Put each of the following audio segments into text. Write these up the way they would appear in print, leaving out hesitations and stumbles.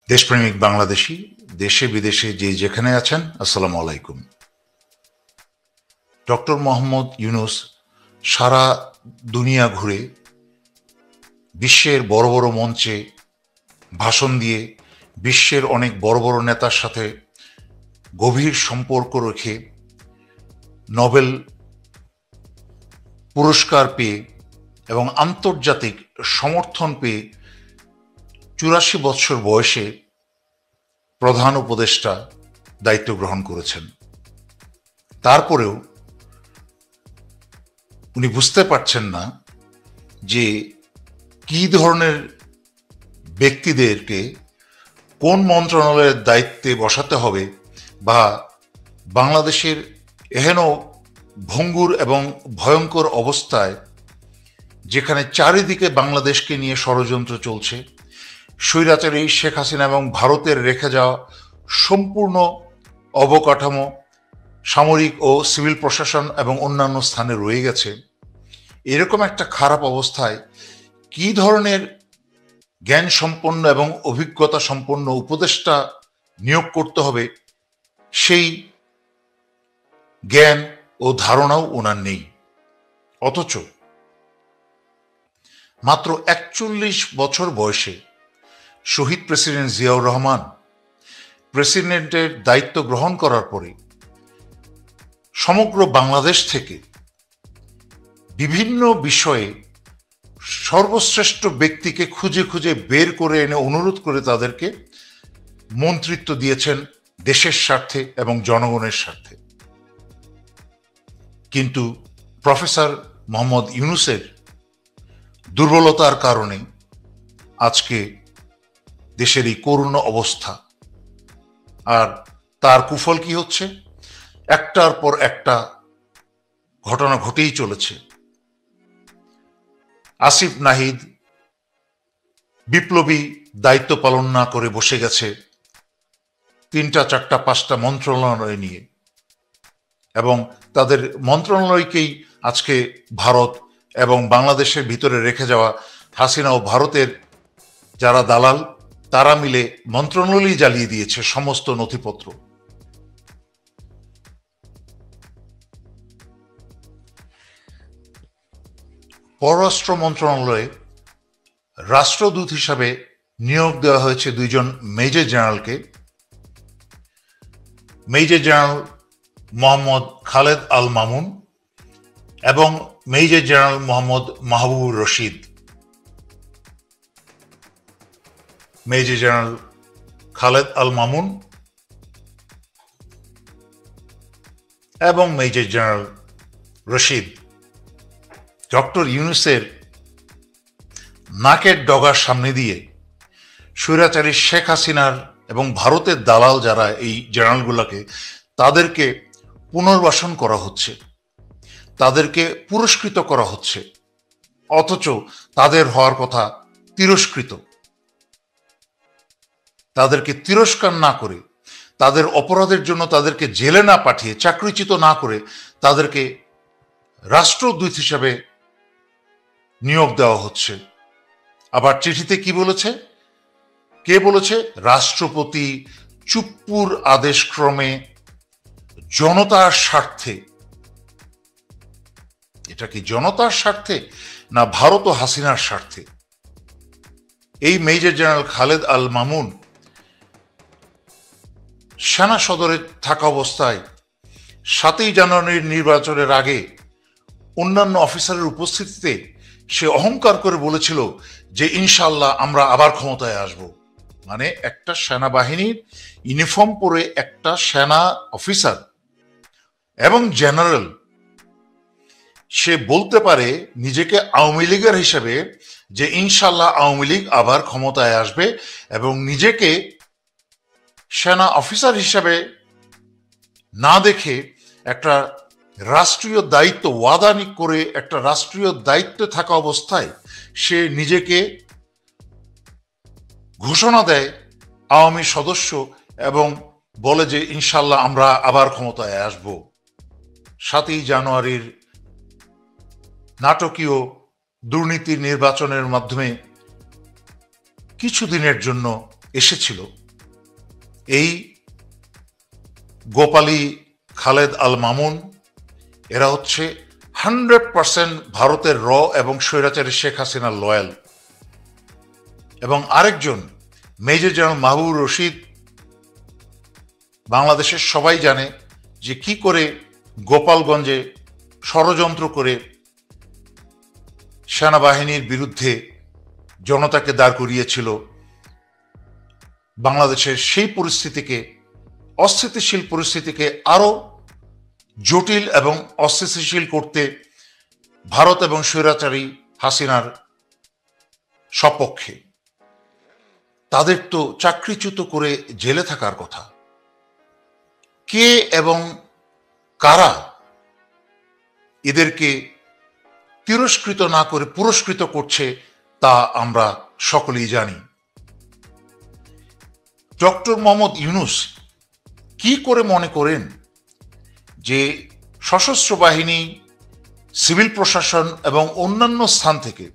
দেশপ্রেমিক বাংলাদেশি দেশে বিদেশে যে যেখানে আছেন, আসসালামু আলাইকুম। ডক্টর মোহাম্মদ ইউনূস সারা দুনিয়া ঘুরে বিশ্বের বড় বড় মঞ্চে ভাষণ দিয়ে বিশ্বের অনেক বড় বড় নেতার সাথে গভীর সম্পর্ক রেখে নোবেল পুরস্কার পেয়ে এবং আন্তর্জাতিক সমর্থন পেয়ে ৮৪ বছর বয়সে প্রধান উপদেষ্টা দায়িত্ব গ্রহণ করেছেন। তারপরেও উনি বুঝতে পারছেন না যে কি ধরনের ব্যক্তিদেরকে কোন মন্ত্রণালয়ের দায়িত্বে বসাতে হবে, বা বাংলাদেশের এহেন ভঙ্গুর এবং ভয়ঙ্কর অবস্থায়, যেখানে চারিদিকে বাংলাদেশকে নিয়ে ষড়যন্ত্র চলছে, স্বৈরাচারী শেখ হাসিনা এবং ভারতের রেখে যাওয়া সম্পূর্ণ অবকাঠামো সামরিক ও সিভিল প্রশাসন এবং অন্যান্য স্থানে রয়ে গেছে, এরকম একটা খারাপ অবস্থায় কি ধরনের জ্ঞান সম্পন্ন এবং অভিজ্ঞতা সম্পন্ন উপদেষ্টা নিয়োগ করতে হবে, সেই জ্ঞান ও ধারণাও ওনার নেই। অথচ মাত্র ৪১ বছর বয়সে শহীদ প্রেসিডেন্ট জিয়াউর রহমান প্রেসিডেন্টের দায়িত্ব গ্রহণ করার পরে সমগ্র বাংলাদেশ থেকে বিভিন্ন বিষয়ে সর্বশ্রেষ্ঠ ব্যক্তিকে খুঁজে খুঁজে বের করে এনে অনুরোধ করে তাদেরকে মন্ত্রিত্ব দিয়েছেন দেশের স্বার্থে এবং জনগণের স্বার্থে। কিন্তু প্রফেসর মোহাম্মদ ইউনূসের দুর্বলতার কারণে আজকে দেশের এই করুণ অবস্থা। আর তার কুফল কি হচ্ছে? একটার পর একটা ঘটনা ঘটেই চলেছে। আসিফ নাহিদ বিপ্লবী দায়িত্ব পালন না করে বসে গেছে ৩টা ৪টা ৫টা মন্ত্রণালয় নিয়ে, এবং তাদের মন্ত্রণালয়কেই আজকে ভারত এবং বাংলাদেশের ভিতরে রেখে যাওয়া হাসিনা ও ভারতের যারা দালাল, তারা মিলে মন্ত্রণালয় জ্বালিয়ে দিয়েছে সমস্ত নথিপত্র। পররাষ্ট্র মন্ত্রণালয়ে রাষ্ট্রদূত হিসাবে নিয়োগ দেওয়া হয়েছে ২ জন মেজর জেনারেলকে। মেজর জেনারেল মোহাম্মদ খালেদ আল মামুন এবং major general Mohammad Mahbubur Rashid. Major general Khaled Al Mamun এবং মেজর জেনারেল রশিদ ডক্টর ইউনূসের নাকের ডগার সামনে দিয়ে স্বৈরাচারী শেখ হাসিনার এবং ভারতের দালাল যারা এই জেনারেলগুলোকে, তাদেরকে পুনর্বাসন করা হচ্ছে, তাদেরকে পুরস্কৃত করা হচ্ছে, অথচ তাদের হওয়ার কথা তিরস্কৃত। তাদেরকে তিরস্কার না করে, তাদের অপরাধের জন্য তাদেরকে জেলে না পাঠিয়ে, চাকরিচ্যুত না করে তাদেরকে রাষ্ট্রদূত হিসাবে নিয়োগ দেওয়া হচ্ছে। আবার চিঠিতে কি বলেছে? কে বলেছে? রাষ্ট্রপতি চুপ্পুর আদেশক্রমে জনতার স্বার্থে। এটা কি জনতার স্বার্থে না ভারত ও হাসিনার স্বার্থে? এই মেজর জেনারেল খালেদ আল মামুন সেনা সদরে থাকা অবস্থায় ৭ই জানুয়ারির নির্বাচনের আগে অন্যান্য অফিসারের উপস্থিতিতে সে অহংকার করে বলেছিল যে ইনশাল্লাহ আমরা আবার ক্ষমতায় আসব। মানে একটা সেনাবাহিনীর ইউনিফর্ম পরে একটা সেনা অফিসার এবং জেনারেল, সে বলতে পারে নিজেকে আওয়ামী লীগের হিসেবে যে ইনশাল্লাহ আওয়ামী লীগ আবার ক্ষমতায় আসবে, এবং নিজেকে সেনা অফিসার হিসাবে না দেখে একটা রাষ্ট্রীয় দায়িত্ব ওয়াদানি করে একটা রাষ্ট্রীয় দায়িত্বে থাকা অবস্থায় সে নিজেকে ঘোষণা দেয় আওয়ামী সদস্য এবং বলে যে ইনশাল্লাহ আমরা আবার ক্ষমতায় আসব। ৭ই জানুয়ারির নাটকীয় দুর্নীতি নির্বাচনের মাধ্যমে কিছুদিনের জন্য এসেছিল, এই গোপালী, খালেদ আল মামুন, এরা হচ্ছে 100% ভারতের এবং স্বৈরাচারী শেখ হাসিনার লয়াল। এবং আরেকজন মেজর জেনারেল মাহবুবুর রশিদ, বাংলাদেশের সবাই জানে যে কি করে গোপালগঞ্জে ষড়যন্ত্র করে সেনাবাহিনীর বিরুদ্ধে জনতাকে দাঁড় করিয়েছিল। বাংলাদেশের সেই পরিস্থিতিকে, অস্থিতিশীল পরিস্থিতিকে আরো জটিল এবং অস্থিতিশীল করতে ভারত এবং স্বৈরাচারী হাসিনার সপক্ষে। তাদের তো চাকরিচ্যুত করে জেলে থাকার কথা। কে এবং কারা এদেরকে তিরস্কৃত না করে পুরস্কৃত করছে তা আমরা সকলেই জানি। ডক্টর মোহাম্মদ ইউনূস কি করে মনে করেন যে সশস্ত্র বাহিনী, সিভিল প্রশাসন এবং অন্যান্য স্থান থেকে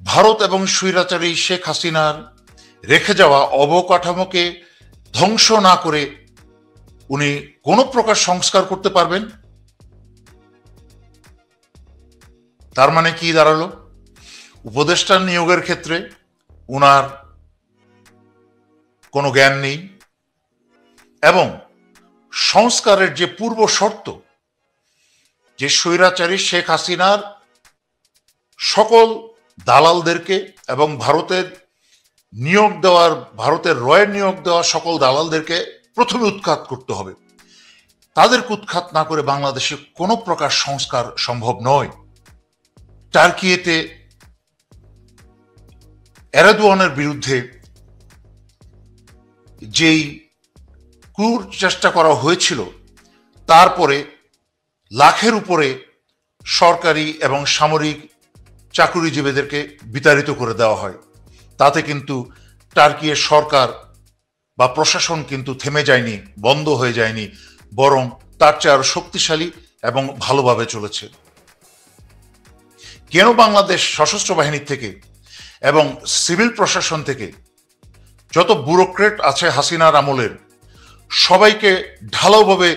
ভারত এবং স্বৈরাচারী শেখ হাসিনার রেখে যাওয়া অবকাঠামোকে ধ্বংস না করে উনি কোনো প্রকার সংস্কার করতে পারবেন? তার মানে কি দাঁড়ালো? উপদেষ্টা নিয়োগের ক্ষেত্রে উনার কোনো জ্ঞান নেই, এবং সংস্কারের যে পূর্ব শর্ত, যে স্বৈরাচারী শেখ হাসিনার সকল দালালদেরকে এবং ভারতের রয়ের নিয়োগ দেওয়া সকল দালালদেরকে প্রথমে উৎখাত করতে হবে। তাদেরকে উৎখাত না করে বাংলাদেশে কোনো প্রকার সংস্কার সম্ভব নয়। টার্কিয়েতে এরদোয়ানের বিরুদ্ধে যেই ক্রূর চেষ্টা করা হয়েছিল, তারপরে লাখের উপরে সরকারি এবং সামরিক চাকুরিজীবীদেরকে বিতাড়িত করে দেওয়া হয়। তাতে কিন্তু টার্কির সরকার বা প্রশাসন কিন্তু থেমে যায়নি, বন্ধ হয়ে যায়নি, বরং তার চেয়ে আরো শক্তিশালী এবং ভালোভাবে চলেছে। কেন বাংলাদেশ সশস্ত্র বাহিনীর থেকে এবং সিভিল প্রশাসন থেকে যত ব্যুরোক্রেট আছে হাসিনার আমলের, সবাইকে ঢালাওভাবে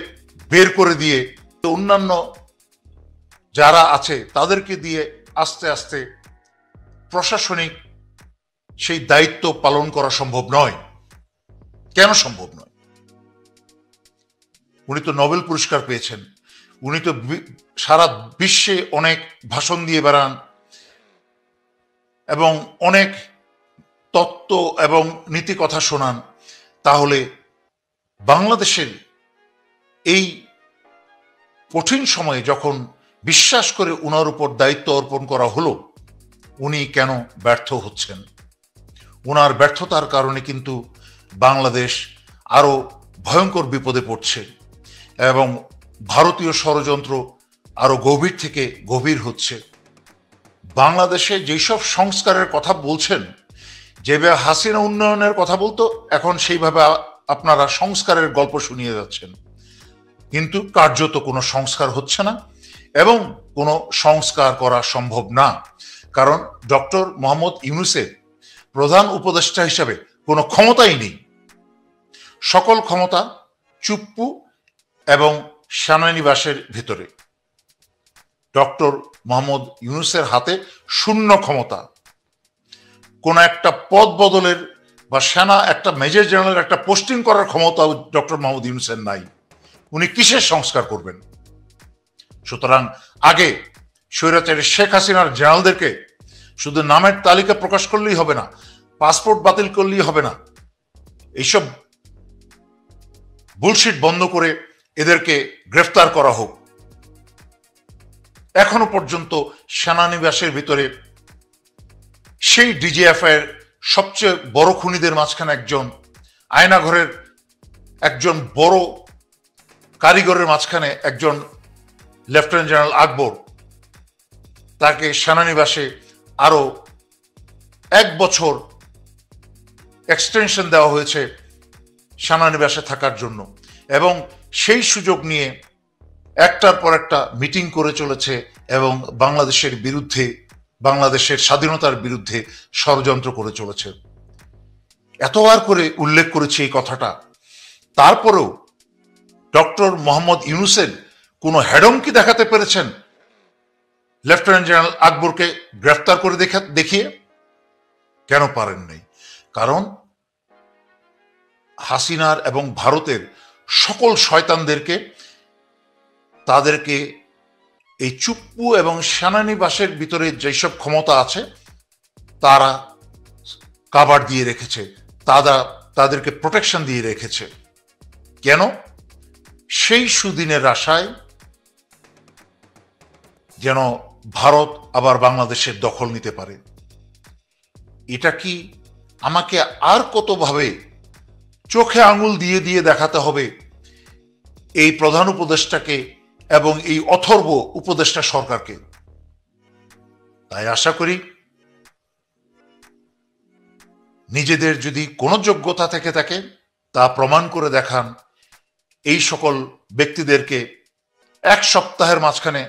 বের করে দিয়ে অন্যান্য যারা আছে তাদেরকে দিয়ে আস্তে আস্তে প্রশাসনিক সেই দায়িত্ব পালন করা সম্ভব নয়? কেন সম্ভব নয়? উনি তো নোবেল পুরস্কার পেয়েছেন, উনি তো সারা বিশ্বে অনেক ভাষণ দিয়ে বেড়ান এবং অনেক তত্ত্ব এবং নীতি কথা শোনান। তাহলে বাংলাদেশের এই কঠিন সময়ে যখন বিশ্বাস করে উনার উপর দায়িত্ব অর্পণ করা হলো, উনি কেন ব্যর্থ হচ্ছেন? উনার ব্যর্থতার কারণে কিন্তু বাংলাদেশ আরো ভয়ঙ্কর বিপদে পড়ছে এবং ভারতীয় ষড়যন্ত্র আরো গভীর থেকে গভীর হচ্ছে। বাংলাদেশে যেসব সংস্কারের কথা বলছেন, যেভাবে হাসিনা উন্নয়নের কথা বলতো, এখন সেইভাবে আপনারা সংস্কারের গল্প শুনিয়ে যাচ্ছেন, কিন্তু কার্যত কোনো সংস্কার হচ্ছে না এবং কোনো সংস্কার করা সম্ভব না। কারণ ডক্টর মোহাম্মদ ইউনূসের প্রধান উপদেষ্টা হিসাবে কোনো ক্ষমতাই নেই। সকল ক্ষমতা চুপ্পু এবং সেনানিবাসের ভিতরে। ডক্টর মোহাম্মদ ইউনূসের হাতে শূন্য ক্ষমতা। কোন একটা পদ বদলের বা সেনা একটা মেজর জেনারেলের একটা পোস্টিং করার ক্ষমতাও ডক্টর মোহাম্মদ ইউনূসের নাই। উনি কিসের সংস্কার করবেন? সুতরাং আগে স্বৈরাচারী শেখ হাসিনার জেনারেলদেরকে শুধু নামের তালিকা প্রকাশ করলেই হবে না, পাসপোর্ট বাতিল করলেই হবে না। এইসব বুলশিট বন্ধ করে এদেরকে গ্রেফতার করা হোক। এখনো পর্যন্ত সেনানিবাসের ভিতরে সেই ডিজিএফ এর সবচেয়ে বড় খুনিদের মাঝখানে একজন, আয়নাঘরের একজন বড় কারিগরের মাঝখানে একজন লেফটেন্যান্ট জেনারেল আকবর, তাকে সেনানিবাসে আরো 1 বছর এক্সটেনশন দেওয়া হয়েছে সেনানিবাসে থাকার জন্য, এবং সেই সুযোগ নিয়ে একটার পর একটা মিটিং করে চলেছে এবং বাংলাদেশের বিরুদ্ধে, বাংলাদেশের স্বাধীনতার বিরুদ্ধে ষড়যন্ত্র করে চলেছে। এতবার করে উল্লেখ করেছি এই কথাটা, তারপরেও ডক্টর মোহাম্মদ ইউনূসের কোনো হেডমকি দেখাতে পেরেছেন লেফটেন্যান্ট জেনারেল আকবরকে গ্রেফতার করে দেখিয়ে? কেন পারেন নাই? কারণ হাসিনার এবং ভারতের সকল শয়তানদেরকে, তাদেরকে এই চুপ্পু এবং সেনানিবাসের ভিতরে যেসব ক্ষমতা আছে তারা কাভার দিয়ে রেখেছে, তাদেরকে প্রোটেকশন দিয়ে রেখেছে। কেন? সেই সুদিনের আশায় যেন ভারত আবার বাংলাদেশের দখল নিতে পারে। এটা কি আমাকে আর কতভাবে চোখে আঙুল দিয়ে দিয়ে দেখাতে হবে এই প্রধান উপদেষ্টাকে এবং এই অথর্ব উপদেষ্টা সরকারকে? তাই আশা করি নিজেদের যদি কোনো যোগ্যতা থেকে থাকে তা প্রমাণ করে দেখান। এই সকল ব্যক্তিদেরকে এক সপ্তাহের মাঝখানে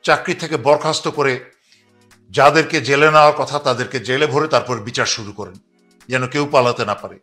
চাকরি থেকে বরখাস্ত করে যাদেরকে জেলে নেওয়ার কথা তাদেরকে জেলে ভরে তারপর বিচার শুরু করেন, যেন কেউ পালাতে না পারে।